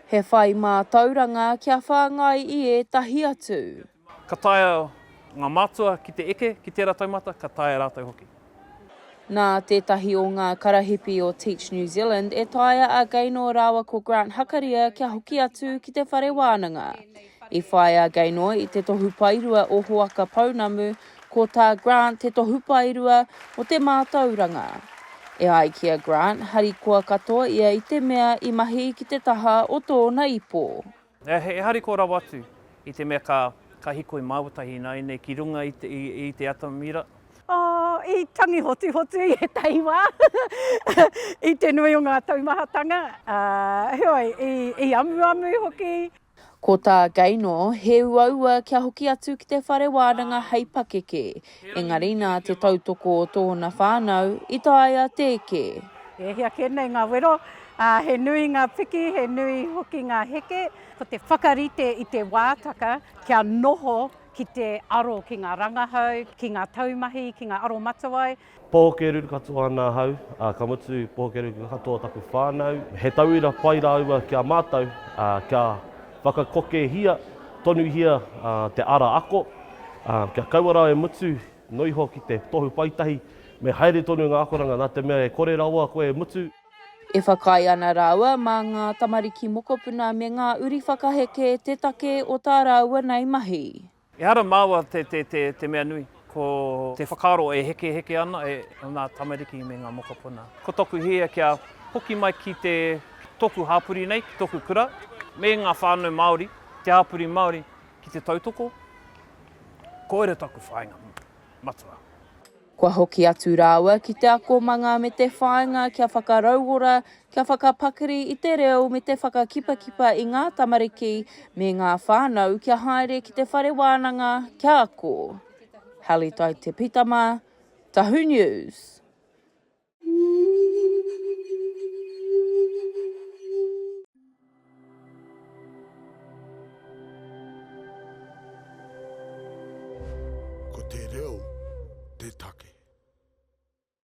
He whai mā tauranga kia whāngai I e tahi atu. Ka taia ngā mātua ki te eke, ki tērā taumata, ka taia rātou hoki. Nā tētahi o ngā karahipi o Teach New Zealand e taia a Gaynor rawa ko Gaynor Hakaria kia hoki atu ki te whare wānanga. I whai a Gaynor I te tohu pairua o hoaka paunamu, ko tā Grant te tohu pairua o te mātauranga. E ai kia Grant, hari kua katoa ia I te mea I mahi ki te taha o tōna ipo. He hari ko rawa atu I te mea ka hiko I māutahi nei nei ki runga I te atamira. I tangi hotu I he taiwa. I te nui o ngā taumahatanga. Heoi, I amu hoki. Ko tā Gaynor, he uaua kia hoki atu ki te whare wānanga hei pakeke. Engari nā te tautoko o tōna whānau, I taia tēke. E hea kēnei ngā wero, he nui ngā piki, he nui hoki ngā heke. Ko te whakarite I te wātaka, kia noho ki te aro ki ngā rangahau, ki ngā taumahi, ki ngā aro matawai. Pōkeru katoa nā hau, ka mutu pōkeru katoa taku whānau. He tauira pai rāua kia mātau, kia whakakoke hia, tonu hia te ara ako. Kia kauara e mutu, noiho ki te tohu paitahi, me haere tonu ngā akoranga nā te mea e kore rawa koe e mutu. E whakai ana rāua mā ngā tamariki mokopuna me ngā uri whakaheke te take o tā rāua nei mahi. E hara māua te mea nui, ko te whakaro e heke ana e ngā tamariki me ngā mokopuna. Ko toku hia kia hoki mai ki te toku hāpuri nei, ki toku kura, me ngā whānau Māori, te hāpuri Māori ki te tautoko, koere taku whāinga matua. Kua hoki atu rāua ki te akomanga me te whāinga kia whakarauora, kia whakapakiri I te reo me te whakakipakipa I ngā tamariki me ngā whānau kia haere ki te whare wānanga kia ako. Halle Taite-Pitama, Tahu News. Ko te reo, te taka.